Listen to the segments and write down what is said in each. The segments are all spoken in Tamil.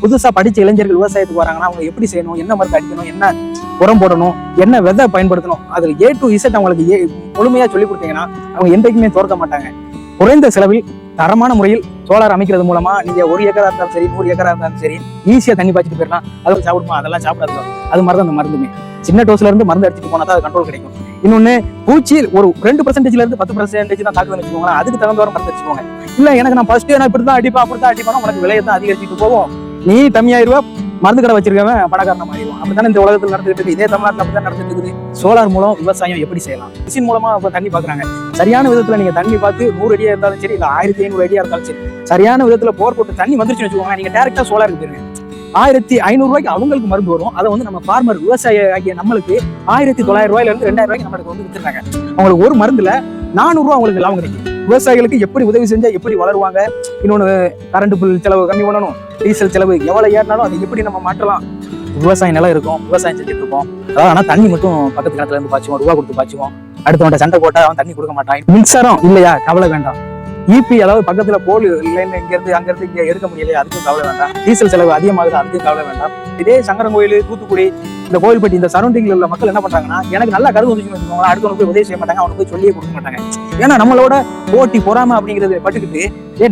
புதுசா படிச்ச இளைஞர்கள் விவசாயத்துக்கு வராங்கன்னா அவங்க எப்படி செய்யணும், என்ன மருந்து அடிக்கணும், என்ன உரம் போடணும், என்ன விதை பயன்படுத்தணும், அதுல A to Z அவங்களுக்கு முழுமையா சொல்லி கொடுத்தீங்கன்னா அவங்க என்றைக்குமே தோற்க மாட்டாங்க. குறைந்த செலவில் தரமான முறையில் சோலார் அமைக்கிறது மூலமா நீங்க 1 ஏக்கரா இருந்தாலும் சரி, 100 ஏக்கரா இருந்தாலும் சரி, ஈஸியா தண்ணி பாய்ச்சிட்டு போயிடலாம். அதெல்லாம் சாப்பிடுமா, அதெல்லாம் சாப்பிடாது. அது மாதிரிதான் அந்த மருந்துமே. சின்ன டோஸ்ல இருந்து மருந்து அடிச்சுட்டு போனா தான் அது கண்ட்ரோல் கிடைக்கும். இன்னொன்னு, பூச்சி ஒரு 2% இருந்து 10% தான் தாக்குதுன்னு வச்சுக்கோங்களேன். அதுக்கு தகுந்த மருந்து அடிச்சுக்கோங்க. இல்ல எனக்கு நான் ஃபர்ஸ்ட் நான் இப்படிதான் அடிப்பா உனக்கு விலையை தான் அதிகரிச்சுட்டு போவோம். நீ கம்மியாயிருவா, மருந்து கடை வச்சிருக்கவன் பணக்காரன மாறிடுவான். அப்படித்தானே இந்த உலகத்தில் நடந்துட்டு இருக்கு. இதே தமிழ்நாட்டில் அப்படிதான் நடந்துட்டு இருக்குது. சோலார் மூலம் விவசாயம் எப்படி செய்யலாம்? மிஷின் மூலமா இப்ப தண்ணி பாக்குறாங்க. சரியான விதத்துல நீங்க தண்ணி பார்த்து 100 அடியா இருந்தாலும் சரி, இல்ல 1500 அடியா இருந்தாலும் சரி, சரியான விதத்துல போர் போட்டு தண்ணி வந்துருச்சுன்னு வச்சுக்கோங்க, நீங்க டைரக்டா சோலாருக்கு போயிருங்க. 1500 ரூபாய்க்கு அவங்களுக்கு மருந்து வரும். அதை வந்து நம்ம ஃபார்மர் விவசாய ஆகிய நம்மளுக்கு 1900 ரூபாயில இருந்து 2000 ரூபாய்க்கு நம்மளுக்கு வந்து வித்துறாங்க. அவங்களுக்கு ஒரு மருந்துல 400 ரூபாய் அவங்களுக்கு லாபம் கிடைக்கும். விவசாயிகளுக்கு எப்படி உதவி செஞ்சா எப்படி வளருவாங்க, இன்னொன்னு கரண்ட் பில் செலவு கம்மி பண்ணணும், டீசல் செலவு எவ்வளவு ஏறினாலும் அதை எப்படி நம்ம மாற்றலாம். விவசாய நிலம் இருக்கும், விவசாயம் செஞ்சுட்டு இருப்போம். அதாவது ஆனா தண்ணி மட்டும் பக்கத்து கிணத்துல இருந்து பாய்ச்சுவோம், ரூபா கொடுத்து பாய்ச்சுவோம். அடுத்தவன்ட்ட சண்டை போட்டா அவன் தண்ணி கொடுக்க மாட்டான். மின்சாரம் இல்லையா, கவலை வேண்டாம். இபி அதாவது பக்கத்துல போல் இல்லைன்னு இங்க இருந்து இங்க எடுக்க முடியலையா, அதுக்கும் கவலை வேண்டாம். டீசல் செலவு அதிகமாகுது, அதுக்கும் கவலை வேண்டாம். இதே சங்கரங்கோயில், தூத்துக்குடி, இந்த கோயில்பட்டி, இந்த சரௌண்டிங்ல உள்ள மக்கள் என்ன பண்றாங்கன்னா, எனக்கு நல்லா கருது வந்துச்சுன்னு வச்சுக்கோங்களேன், அடுத்தவனுக்கு போய் உதவி செய்ய மாட்டாங்க, அவனுக்கு போய் சொல்லியே கொடுக்க மாட்டாங்க. ஏன்னா நம்மளோட போட்டி பொறாம அப்படிங்கிறது பட்டுக்கிட்டு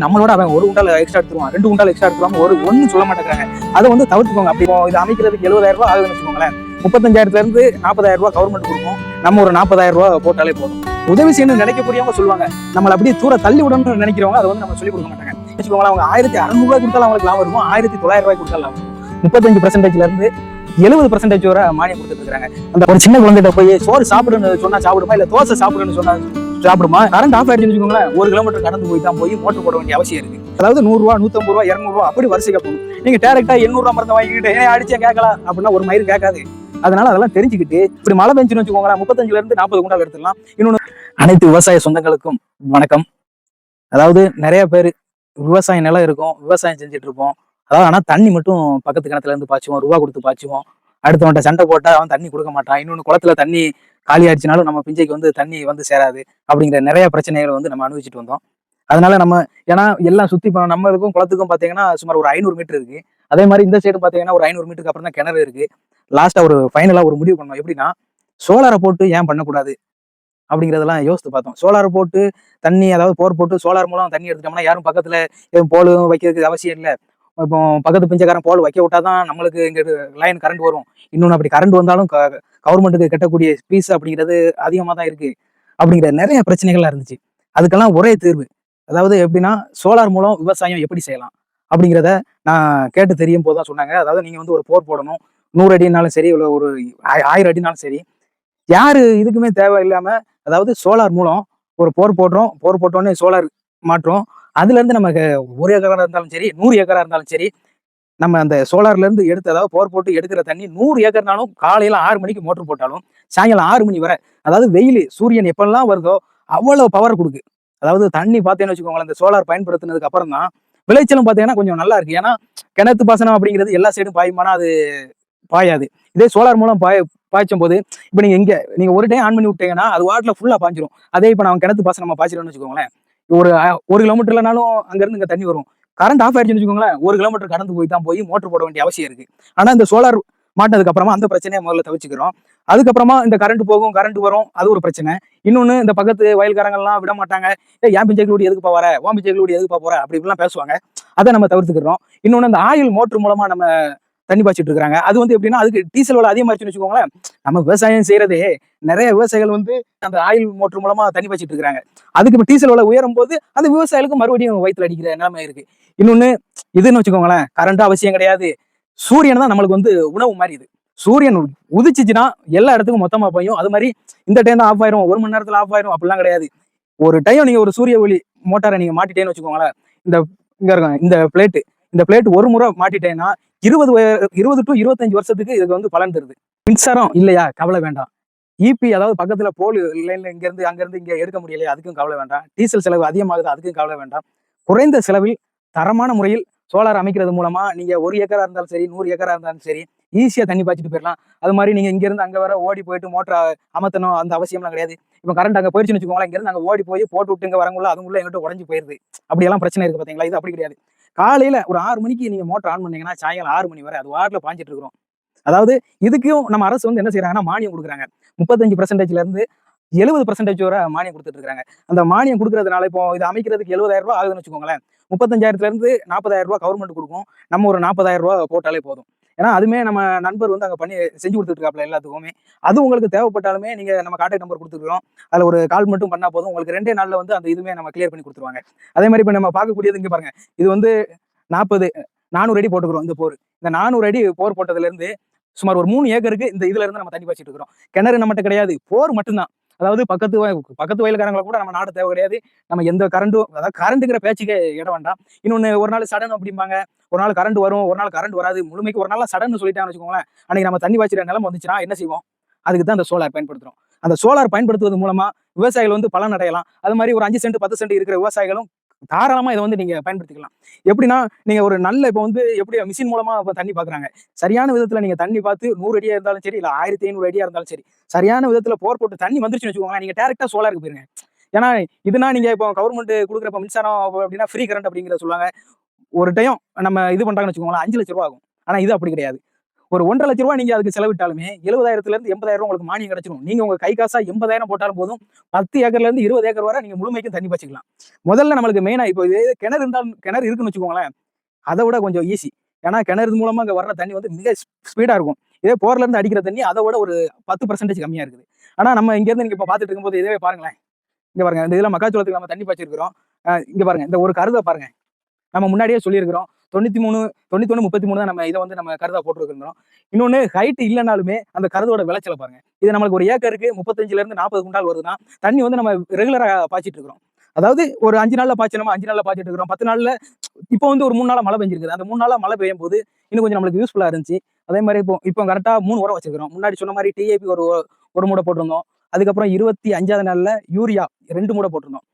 நம்மளோட அவன் 1 குண்டால் எக்ஸ்ட்ரா எடுத்துருவான், 2 குண்டால் எக்ஸ்ட்ரா எடுத்துருவாங்க, ஒன்னும் சொல்ல மாட்டேங்கிறாங்க. அதை வந்து தவிர்த்துக்கோங்க. அப்படி இது அமைக்கிறதுக்கு 70,000 ரூபாய் ஆகுதுன்னு வச்சுக்கோங்களேன், 35,000 இருந்து 40,000 ரூபாய் கவர்மெண்ட் கொடுக்கும். நம்ம ஒரு 40,000 ரூபாய் போட்டாலே போதும். உதவி செய்யணும்னு நினைக்கக்கூடியவங்க சொல்லுவாங்க, நம்மளை அப்படியே தூர தள்ளி விடணும்னு நினைக்கிறவங்க அதை வந்து நம்ம சொல்லிக் கொடுக்க மாட்டாங்க. வச்சுக்கோங்களேன், அவங்க 1600 ரூபாய் கொடுத்தாலும் அவங்களுக்கு லாபம் இருக்கும், 1900 ரூபாய் கொடுத்தாலும் லாபம் இருக்கும். 35% இருந்து 70% வரை மானியம் கொடுத்துட்டு இருக்காங்க. அந்த ஒரு சின்ன குழந்தைகிட்ட போய் சோறு சாப்பிடுன்னு சொன்னா சாப்பிடுமா, இல்ல தோசை சாப்பிடுன்னு சொன்னா சாப்பிடுமா? கரண்ட் ஆஃப் ஆயிடுச்சுன்னு வச்சுக்கோங்களேன், 1 கிலோமீட்டர் கடந்து போய் தான் போய் மோட்டர் போட வேண்டிய அவசியம் இருக்கு. அதாவது 100 ரூபா, 150 ரூபா, 200 ரூபா அப்படி வரிசைக்கு போகணும். நீங்க டேரக்டா 800 ரூபா மருந்து வாங்கிக்கிட்டு அடிச்சா கேட்கலாம் அப்படின்னா ஒரு மயிறு கேட்காது. அதனால அதெல்லாம் தெரிஞ்சுக்கிட்டு இப்படி மழை பெஞ்சுன்னு வச்சுக்கோங்களேன், 35 இருந்து 40 குண்டால் எடுத்துடலாம். இன்னொன்னு, அனைத்து விவசாய சொந்தங்களுக்கும் வணக்கம். அதாவது நிறைய பேர் விவசாய நிலம் இருக்கும், விவசாயம் செஞ்சுட்டு இருப்போம். அதாவது ஆனா தண்ணி மட்டும் பக்கத்து கிணத்துல இருந்து பாய்ச்சுவோம், ரூபா கொடுத்து பாய்ச்சுவோம். அடுத்தவன்ட்ட சண்டை போட்டா அவன் தண்ணி கொடுக்க மாட்டான். இன்னொன்னு, குளத்துல தண்ணி காலி ஆயிடுச்சுனாலும் நம்ம பிஞ்சைக்கு வந்து தண்ணி வந்து சேராது. அப்படிங்கிற நிறைய பிரச்சனைகளை வந்து நம்ம அனுபவிச்சுட்டு வந்தோம். அதனால நம்ம ஏன்னா எல்லாம் சுத்தி நம்மளுக்கும் குளத்துக்கும் பாத்தீங்கன்னா சுமார் ஒரு 500 மீட்டர் இருக்கு. அதே மாதிரி இந்த சைடு பாத்தீங்கன்னா ஒரு 500 மீட்டருக்கு அப்புறம் தான் கிணறு இருக்கு. லாஸ்டா ஒரு ஃபைனலா ஒரு முடிவு பண்ணோம். எப்படின்னா, சோலாரை போட்டு ஏன் பண்ணக்கூடாது அப்படிங்கிறதெல்லாம் யோசித்து பார்த்தோம். சோலார் போட்டு தண்ணி, அதாவது போர் போட்டு சோலார் மூலம் தண்ணி எடுத்துட்டோம்னா யாரும் பக்கத்துல எதுவும் போலும் வைக்கிறதுக்கு அவசியம் இல்லை. இப்போ பக்கத்து பிஞ்சைக்காரன் போல் வைக்க விட்டாதான் நம்மளுக்கு இங்க லைன் கரண்ட் வரும். இன்னொன்று, அப்படி கரண்ட் வந்தாலும் கவர்மெண்ட்டுக்கு கட்டக்கூடிய ஃபீஸ் அப்படிங்கிறது அதிகமாக தான் இருக்கு. அப்படிங்கிற நிறைய பிரச்சனைகள்லாம் இருந்துச்சு. அதுக்கெல்லாம் ஒரே தீர்வு. அதாவது எப்படின்னா, சோலார் மூலம் விவசாயம் எப்படி செய்யலாம் அப்படிங்கிறத நான் கேட்டு தெரியும் போது தான் சொன்னாங்க. அதாவது நீங்க வந்து ஒரு போர் போடணும், 100 அடினாலும் சரி, இல்லை ஒரு 1000 அடினாலும் சரி, யாரு இதுக்குமே தேவை இல்லாம, அதாவது சோலார் மூலம் ஒரு போர் போடுறோம், போர் போட்டோன்னே சோலார் மாற்றோம். அதுல இருந்து நமக்கு 1 ஏக்கரா இருந்தாலும் சரி, 100 ஏக்கரா இருந்தாலும் சரி, நம்ம அந்த சோலார்ல இருந்து எடுத்து, அதாவது போர் போட்டு எடுக்கிற தண்ணி 100 ஏக்கர்னாலும் காலையில 6 மணிக்கு மோட்டர் போட்டாலும் சாயங்காலம் 6 மணி வரை, அதாவது வெயில் சூரியன் எப்பெல்லாம் வருதோ அவ்வளவு பவர் கொடுக்கு. அதாவது தண்ணி பார்த்தேன்னு வச்சுக்கோங்களேன், இந்த சோலார் பயன்படுத்தினதுக்கு அப்புறம் தான் விளைச்சலும் பார்த்தீங்கன்னா கொஞ்சம் நல்லா இருக்கு. ஏன்னா கிணத்து பாசனம் அப்படிங்கிறது எல்லா சைடும் பாயுமானா அது பாயாது. இதே சோலார் மூலம் பாய்ச்சும் போது, இப்ப நீங்க ஒரு டைம் ஆன் பண்ணி விட்டீங்கன்னா அது வாட்டில் ஃபுல்லா பாய்ச்சிரும். அதே இப்ப நான் கிணத்து பாசனம் நம்ம பாய்ச்சிரோம்னு வச்சுக்கோங்களேன், ஒரு 1 கிலோமீட்டர்லனாலும் அங்க இருந்து இங்க தண்ணி வரும். கரண்ட் ஆஃப் ஆயிடுச்சுன்னு வச்சுக்கோங்களேன், 1 கிலோமீட்டர் கடந்து போய் தான் போய் மோட்டர் போட வேண்டிய அவசியம் இருக்கு. ஆனா இந்த சோலார் மாட்டினதுக்கு அப்புறமா அந்த பிரச்சனையை முதல்ல தவிச்சுக்கிறோம். அதுக்கப்புறமா இந்த கரண்ட் போகும், கரண்ட் வரும், அது ஒரு பிரச்சனை. இன்னொன்னு, இந்த பக்கத்து வயல்காரங்கள்லாம் விட மாட்டாங்க. ஏன் பிஞ்சைகளோடு எதுக்குப்பா வர, ஓம் பிஞ்சைகளோடு எதுக்குப்பா போற, அப்படி இப்படிலாம் பேசுவாங்க. அதை நம்ம தவிர்த்துக்கிறோம். இன்னொன்னு, இந்த ஆயில் மோட்டர் மூலமா நம்ம தண்ணி பாய்ச்சிட்டு இருக்காங்க. அது வந்து எப்படின்னா, அதுக்கு டீசல் விலை அதிகமாச்சுன்னு வச்சுக்கோங்களேன். நம்ம விவசாயம் செய்யறதே, நிறைய விவசாயிகள் வந்து அந்த ஆயில் மோட்டர் மூலமா தண்ணி பாய்ச்சிட்டு இருக்காங்க. அதுக்கு இப்ப டீசல் விலை உயரும் போது அந்த விவசாயிகளுக்கு மறுபடியும் வயிற்றுல அடிக்கிற நிலைமை இருக்கு. இன்னொன்னு, இதுன்னு வச்சுக்கோங்களேன், கரண்ட் அவசியம் கிடையாது. சூரியன் தான் நம்மளுக்கு வந்து உணவு மாதிரி. இது சூரியன் உதிச்சுச்சுன்னா எல்லா இடத்துக்கும் மொத்தமா போயும். அது மாதிரி இந்த டைம் தான் ஆஃப் ஆயிரும், 1 மணி நேரத்துல ஆஃப் ஆயிரும், அப்படிலாம் கிடையாது. ஒரு டைம் நீங்க ஒரு சூரிய ஒளி மோட்டாரை நீங்க மாட்டிட்டேன்னு வச்சுக்கோங்களேன், இந்த இங்க இருக்கும் இந்த பிளேட் ஒரு முறை மாட்டிட்டேன்னா 20 டு 25 வருஷத்துக்கு இதுக்கு வந்து பலன் தருது. மின்சாரம் இல்லையா, கவலை வேண்டாம். இபி அதாவது பக்கத்துல போல் லைன்ல அங்க இருந்து இங்க எடுக்க முடியலையா, அதுக்கும் கவலை வேண்டாம். டீசல் செலவு அதிகமாகுது, அதுக்கும் கவலை வேண்டாம். குறைந்த செலவில் தரமான முறையில் சோலார் அமைக்கிறது மூலமா நீங்க 1 ஏக்கரா இருந்தாலும் சரி, 100 ஏக்கரா இருந்தாலும் சரி, ஈஸியா தண்ணி பாய்ச்சிட்டு போயிடலாம். அது மாதிரி நீங்க இங்க இருந்து அங்க வர ஓடி போயிட்டு மோட்டர் அமர்த்தணும் அந்த அவசியம்லாம் கிடையாது. இப்ப கரண்ட் அங்க போயிடுச்சுன்னு வச்சுக்கோங்களேன், இங்க இருந்து அங்க ஓடி போய் போட்டு விட்டு இங்க வரங்குள்ள அதுக்குள்ள எங்கிட்ட உடஞ்சு போயிருது. அப்படியெல்லாம் பிரச்சனை இருக்கு பாத்தீங்களா? இது அப்படி கிடையாது. காலையில ஒரு 6 மணிக்கு நீங்க மோட்டர் ஆன் பண்ணீங்கன்னா சாயங்காலம் 6 மணி வரை அது வாட்டுல பாய்ஞ்சிட்டு இருக்கிறோம். அதாவது இதுக்கும் நம்ம அரசு வந்து என்ன செய்யறாங்கன்னா மானியம் கொடுக்குறாங்க. 35% இருந்து 70% வரை மானியம் கொடுத்துட்டு இருக்காங்க. அந்த மானியம் கொடுக்கறதுனால இப்போ இது அமைக்கிறதுக்கு 70,000 ஆகுதுன்னு வச்சுக்கோங்களேன். 35,000 இருந்து 40,000 கவர்மெண்ட் கொடுக்கும். நம்ம ஒரு 40,000 போட்டாலே போதும். ஏன்னா அதுமே நம்ம நண்பர் வந்து அங்க பண்ணி செஞ்சு கொடுத்துட்டு இருக்காப்ல எல்லாத்துக்குமே. அது உங்களுக்கு தேவைப்பட்டாலுமே நீங்க நம்ம கான்டாக்ட் நம்பர் கொடுத்துருக்கோம். அதுல ஒரு கால் மட்டும் பண்ணா போதும். உங்களுக்கு 2 நாள்ல வந்து அந்த இதுவுமே நம்ம கிளியர் பண்ணி கொடுத்துருவாங்க. அதே மாதிரி இப்ப நம்ம பார்க்கக்கூடியது இங்க பாருங்க. இது வந்து 40 400 அடி போட்டுக்கிறோம் இந்த போர். இந்த 400 அடி போர் போட்டதுல இருந்து சுமார் ஒரு 3 ஏக்கருக்கு இந்த இதுல இருந்து நம்ம தண்ணி பாய்ச்சிட்டு இருக்கிறோம். கிணறு நம்மகிட்ட கிடையாது. போர் மட்டும்தான். அதாவது பக்கத்து வயல்காரங்களை கூட நம்ம நாடு தேவை கிடையாது. நம்ம எந்த கரண்டும் அதாவது கரண்ட்ங்கிற பேச்சுக்கே இடம் வேண்டாம். இன்னொன்னு ஒரு நாள் சடன் அப்படிம்பாங்க. ஒரு நாள் கரண்ட் வரும், ஒரு நாள் கரண்ட் வராது. முழுமைக்கு ஒரு நாள் சடன்னு சொல்லிட்டாங்கன்னு வச்சுக்கோங்களேன். அன்னைக்கு நம்ம தண்ணி பாய்ச்சிற நிலைமை வந்துச்சுன்னா என்ன செய்வோம்? அதுக்கு தான் அந்த சோலார் பயன்படுத்துறோம். அந்த சோலார் பயன்படுத்துவது மூலமா விவசாயிகள் வந்து பலன் அடையலாம். அது மாதிரி ஒரு 5 சென்ட் 10 சென்ட் இருக்கிற விவசாயிகளும் தாராளமா இதை வந்து நீங்க பயன்படுத்திக்கலாம். எப்படின்னா நீங்க ஒரு நல்ல இப்ப வந்து எப்படி மிஷின் மூலமா இப்ப தண்ணி பாக்குறாங்க. சரியான விதத்துல நீங்க தண்ணி பார்த்து 100 அடியா இருந்தாலும் சரி, இல்ல 1500 அடியா இருந்தாலும் சரி, சரியான விதத்துல போர் போட்டு தண்ணி வந்துருச்சுன்னு வச்சுக்கோங்களேன், நீங்க டைரக்டா சோலாருக்கு போயிருங்க. ஏன்னா இதுனா நீங்க இப்போ கவர்மெண்ட் கொடுக்குறப்ப மின்சாரம் அப்படின்னா ஃப்ரீ கரண்ட் அப்படிங்கிற சொல்லுவாங்க. ஒரு டைம் நம்ம இது பண்றாங்கன்னு வச்சுக்கோங்களேன், 5 லட்சம் ரூபாய் ஆகும். ஆனா இது அப்படி கிடையாது. ஒரு 1,50,000 லட்சம் நீங்க அதுக்கு செலவிட்டாலுமே 70,000 இருந்து 80,000 உங்களுக்கு மானியம் கிடைச்சிடும். நீங்க உங்க கை காசா 80,000 போட்டாலும் போதும். 10 ஏக்கர்ல இருந்து 20 ஏக்கர் வரை நீங்க முழுமைக்கும் தண்ணி பாய்ச்சிக்கலாம். முதல்ல நம்மளுக்கு மெயினா இப்போ இது கிணறு இருக்குன்னு வச்சுக்கோங்களேன், அதை விட கொஞ்சம் ஈஸி. ஏன்னா கிணறு மூலமா அங்க வர்ற தண்ணி வந்து மிக ஸ்பீடா இருக்கும். இதே போர்ல இருந்து அடிக்கிற தண்ணி அதை விட ஒரு 10% கம்மியா இருக்குது. ஆனா நம்ம இங்க இருந்து நீங்க இப்ப பாத்துட்டு இருக்கும்போது இதே பாருங்களேன். இங்க பாருங்க, இந்த இதுல மக்காச்சோளத்துக்கு நம்ம தண்ணி பாய்ச்சிருக்கிறோம். இங்க பாருங்க, இந்த ஒரு கருதை பாருங்க. நம்ம முன்னாடியே சொல்லியிருக்கிறோம். 93, 91, 33 தான் நம்ம இதை வந்து நம்ம கருதா போட்டுருக்கிறோம். இன்னொன்னு ஹைட் இல்லைனாலுமே அந்த கருதோட விளைச்சலை பாருங்க. இது நம்மளுக்கு ஒரு ஏக்கருக்கு 35ல இருந்து 40 குண்டால் வருதுன்னா தண்ணி வந்து நம்ம ரெகுலரா பாய்ச்சிட்டு இருக்கிறோம். அதாவது ஒரு 5 நாள்ல பாய்ச்சணுமா 5 நாள்ல பாய்ச்சிட்டு இருக்கிறோம். 10 நாள்ல இப்போ வந்து ஒரு 3 நாளா மழை பெஞ்சிருக்குது. அந்த 3 நாளா மழை பெய்யும் போது இன்னும் கொஞ்சம் நம்மளுக்கு யூஸ்ஃபுல்லா இருந்துச்சு. அதே மாதிரி இப்போ கரெக்டா 3 உரம் வச்சிருக்கிறோம். முன்னாடி சொன்ன மாதிரி டிஏபி ஒரு மூடை போட்டிருந்தோம். அதுக்கப்புறம் 25வது நாள்ல யூரியா 2 மூடை போட்டிருந்தோம்.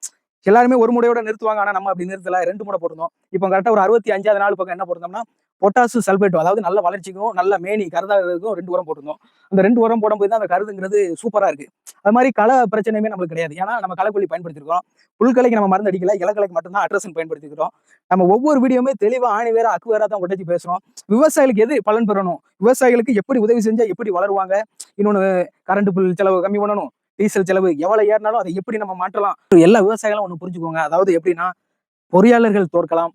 எல்லாருமே ஒரு முடையோட நிறுத்துவாங்க. ஆனா நம்ம அப்படி நிறுத்தல. 2 முடை போட்டிருந்தோம். இப்போ கரெக்டா ஒரு 65வது நாள் பக்கம் என்ன போட்டிருந்தோம்னா, பொட்டாசு சல்பேட், அதாவது நல்ல வளர்ச்சிக்கும் நல்ல மேனி கருதாக்கும் 2 உரம் போட்டிருந்தோம். அந்த 2 உரம் போடும்போது தான் அந்த கருதுங்கிறது சூப்பரா இருக்கு. அது மாதிரி களை பிரச்சனையுமே நம்மளுக்கு கிடையாது. ஏன்னா நம்ம களைக்கொல்லி பயன்படுத்திருக்கோம். புல்களைக்கு நம்ம மருந்து அடிக்கல, இலக்கலைக்கு மட்டும்தான் அட்ரஸன் பயன்படுத்திக்கிறோம். நம்ம ஒவ்வொரு வீடியோமே தெளிவா ஆணி வேற அக்கு வேற தான் ஒட்டச்சு பேசுறோம். விவசாயிகளுக்கு எது பலன் பெறணும், விவசாயிகளுக்கு எப்படி உதவி செஞ்சா எப்படி வளருவாங்க, இன்னொன்னு கரண்ட் பில் செலவு கம்மி பண்ணணும், டீசல் செலவு எவ்வளவு ஏறினாலும் அதை எப்படி நம்ம மாற்றலாம். எல்லா விவசாயிகளும் ஒண்ணு புரிஞ்சுக்கோங்க. அதாவது எப்படின்னா, பொறியாளர்கள் தோற்கலாம்,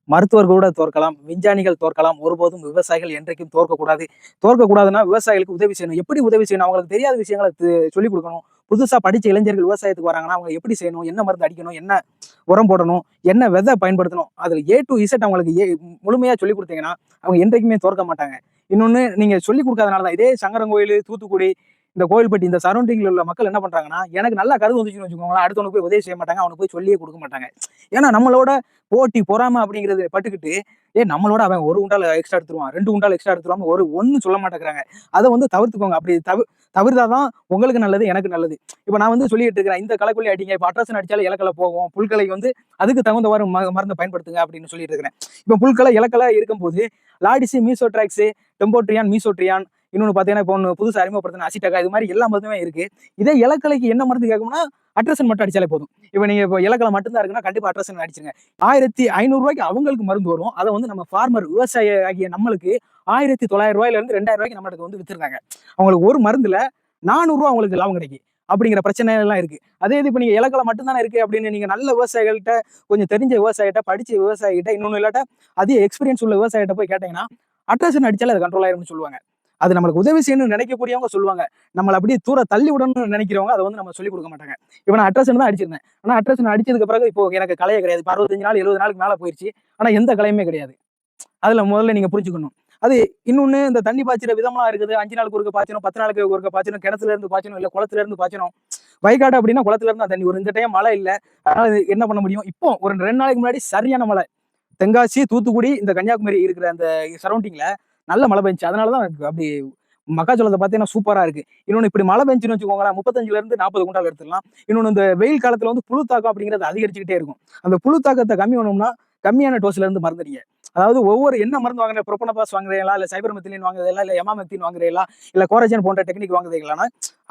மருத்துவர்கள் கூட தோற்கலாம், விஞ்ஞானிகள் தோற்கலாம், ஒருபோதும் விவசாயிகள் என்றைக்கும் தோற்கக்கூடாது. தோற்கக்கூடாதுன்னா விவசாயிகளுக்கு உதவி செய்யணும். எப்படி உதவி செய்யணும்? அவங்களுக்கு தெரியாத விஷயங்களை சொல்லிக் கொடுக்கணும். புதுசா படிச்ச இளைஞர்கள் விவசாயத்துக்கு வராங்கன்னா அவங்க எப்படி செய்யணும், என்ன மருந்து அடிக்கணும், என்ன உரம் போடணும், என்ன விதை பயன்படுத்தணும், அதுல A to Z அவங்களுக்கு முழுமையா சொல்லி கொடுத்தீங்கன்னா அவங்க என்றைக்குமே தோற்க மாட்டாங்க. இன்னொன்னு நீங்க சொல்லி கொடுக்காதனாலதான் இதே சங்கரங்கோயில், தூத்துக்குடி, இந்த கோயில்பட்டி இந்த சரௌண்டிங்ல உள்ள மக்கள் என்ன பண்றாங்கன்னா, எனக்கு நல்லா கருது வந்துச்சுன்னு வச்சுக்கோங்களேன், அடுத்தவனுக்கு போய் உதவி செய்ய மாட்டாங்க, அவனுக்கு போய் சொல்லியே கொடுக்க மாட்டாங்க. ஏன்னா நம்மளோட போட்டி பொறாமை அப்படிங்கிறது பட்டுக்கிட்டு, நம்மளோட அவன் 1 குண்டால் எக்ஸ்ட்ரா எடுத்துருவான், 2 குண்டால் எக்ஸ்ட்ரா எடுத்துருவான், ஒன்னும் சொல்ல மாட்டேங்கிறாங்க. அதை வந்து தவிர்த்துக்கோங்க. அப்படி தவிர்த்தாதான் உங்களுக்கு நல்லது, எனக்கு நல்லது. இப்ப நான் வந்து சொல்லிட்டு இருக்கிறேன், இந்த களைக்கொல்லி அடிங்க, இப்ப அட்ரஸன் அடிச்சாலும் இலக்கலை போகும், புல்களை வந்து அதுக்கு தகுந்தவாறு மருந்தை பயன்படுத்துங்க அப்படின்னு சொல்லிட்டு இருக்கிறேன். இப்ப புல்களை இலக்கலை இருக்கும்போது லாடிசி, மீசோட்ராக்ஸ், டெம்போட்ரியான், மீசோட்ரியான், இன்னொன்னு பாத்தீங்கன்னா இப்போ புதுசா அறிமுகப்படுத்தின அசிட்டகா, இது மாதிரி எல்லா மருந்துமே இருக்கு. இதே இலக்கலைக்கு என்ன மருந்து கேட்கும்னா அட்ரஸன் மட்டும் அடிச்சாலே போதும். இப்ப நீங்க இப்போ இலக்கலை மட்டும்தான் இருக்குன்னா கண்டிப்பா அட்ரஸன் அடிச்சுங்க. 1,500 அவங்களுக்கு மருந்து வரும். அதை வந்து நம்ம ஃபார்மர் விவசாய ஆகிய நம்மளுக்கு 1,900 இருந்து 2,000 நம்மளுக்கு வந்து வித்துருக்காங்க. அவங்களுக்கு ஒரு மருந்துல 400 அவங்களுக்கு லாபம் கிடைக்கும். அப்படிங்கிற பிரச்சனை எல்லாம் இருக்கு. அதே இது இப்ப நீங்க இலக்கலை மட்டும்தானே இருக்கு அப்படின்னு நீங்க நல்ல விவசாயிகள்கிட்ட, கொஞ்சம் தெரிஞ்ச விவசாயிகிட்ட, படிச்ச விவசாயிகிட்ட, இன்னொன்னு இல்லாட்ட அதிக எக்ஸ்பீரியன்ஸ் உள்ள விவசாயிகிட்ட போய் கேட்டீங்கன்னா அட்ரஸன் அடிச்சாலே அது கண்ட்ரோல் ஆயிரும்னு சொல்லுவாங்க. அது நம்மளுக்கு உதவி செய்யணும்னு நினைக்கக்கூடியவங்க சொல்லுவாங்க. நம்மள அப்படியே தூர தள்ளி விடணும்னு நினைக்கிறவங்க அதை வந்து நம்ம சொல்லிக் கொடுக்க மாட்டாங்க. இப்ப நான் அட்ரஸன் தான் அடிச்சிருந்தேன். ஆனா அட்ரஸன் அடிச்சதுக்கு பிறகு இப்போ எனக்கு களையே கிடையாது. இப்ப 65 நாள் 70 நாளுக்கு மேல போயிருச்சு. ஆனா எந்த களையுமே கிடையாது. அதுல முதல்ல நீங்க புரிஞ்சுக்கணும். அது இன்னொன்னு, இந்த தண்ணி பாய்ச்சிற விதம்லாம் இருக்குது. 5 நாளுக்கு ஒருக்க பாய்ச்சணும், 10 நாளுக்கு ஒருக்க பாய்ச்சணும், கிணத்துல இருந்து பாய்ச்சணும், இல்ல குளத்துல இருந்து பாய்ச்சணும். வயக்காடு அப்படின்னா குளத்துல இருந்து தான் தண்ணி வரும். இந்த டைம் மழை இல்ல. அதனால என்ன பண்ண முடியும்? இப்போ ஒரு 2 நாளைக்கு முன்னாடி சரியான மழை. தென்காசி, தூத்துக்குடி, இந்த கன்னியாகுமரி இருக்கிற அந்த சரௌண்டிங்ல நல்ல மழை பெஞ்சுச்சு. அதனாலதான் அப்படி மக்காச்சோளத்தை பார்த்தீங்கன்னா சூப்பரா இருக்கு. இன்னொன்னு, இப்படி மழை பெஞ்சுன்னு வச்சுக்கோங்களேன், 35ல இருந்து 40 குண்டால் எடுத்துடலாம். இன்னொன்னு, இந்த வெயில் காலத்துல வந்து புழு தாக்கம் அப்படிங்கிறது அதிகரிச்சுக்கிட்டே இருக்கும். அந்த புழு தாக்கத்தை கம்மி பண்ணணும்னா கம்மியான டோஸ்ல இருந்து மருந்தடிங்க. அதாவது ஒவ்வொரு என்ன மருந்து வாங்குற, புரோபனபாஸ் வாங்குறீங்களா, இல்ல சைபர்மெத்திலின் வாங்குறீங்களா, இல்ல எமாமெக்டின் வாங்குறீங்களா, இல்ல கோரஜன் போன்ற டெக்னிக் வாங்குறீங்களான்னா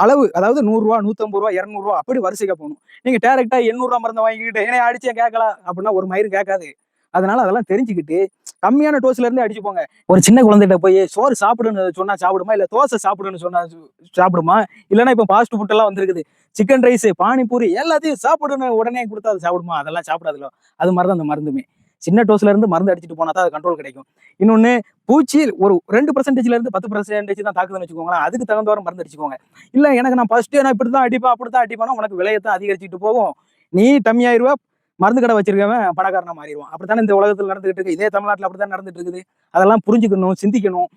அளவு, அதாவது ரூ. 100 ரூ. 150 ரூ. 200 அப்படி வரிசைக்கா போகணும். நீங்க டைரக்டா ரூ. 800 மருந்தை வாங்கிக்கிட்டு என்னைய அடிச்சே கேட்கல அப்படின்னா ஒரு மயிரும் கேட்காது. அதனால அதெல்லாம் தெரிஞ்சுக்கிட்டு கம்மியான டோஸ்ல இருந்து அடிச்சு போங்க. ஒரு சின்ன குழந்தைகிட்ட போய் சோறு சாப்பிடுன்னு சொன்னா சாப்பிடுமா, இல்ல தோசை சாப்பிடுன்னு சொன்னா சாப்பிடுமா, இல்லைன்னா இப்ப ஃபாஸ்ட் ஃபுட் எல்லாம் வந்திருக்குது, சிக்கன் ரைஸ், பானிபூரி எல்லாத்தையும் சாப்பிடுன்னு உடனே கொடுத்தா அது சாப்பிடுமா? அதெல்லாம் சாப்பிடாதுல. அது மாதிரிதான் அந்த மருந்துமே. சின்ன டோஸ்ல இருந்து மருந்து அடிச்சுட்டு போனா தான் அது கண்ட்ரோல் கிடைக்கும். இன்னொன்னு, பூச்சி ஒரு 2%ல இருந்து 10% தான் தாக்குதுன்னு வச்சுக்கோங்களேன். அதுக்கு தகுந்தவாறு மருந்து அடிச்சுக்கோங்க. இல்ல எனக்கு நான் ஃபர்ஸ்ட் நான் இப்படித்தான் அடிப்பேன் அப்படித்தான் அடிப்பேன்னா உனக்கு விலையத்தான் அதிகரிச்சுட்டு போகும். நீ கம்மியாயிருவ, மருந்து கடை வச்சிருக்கவன் பணக்காரனா மாறிடுவான். அப்படித்தானே இந்த உலகத்தில் நடந்துகிட்டு இருக்கு. இதே தமிழ்நாட்டில் அப்படித்தான் நடந்துட்டு இருக்குது. அதெல்லாம் புரிஞ்சுக்கணும், சிந்திக்கணும்.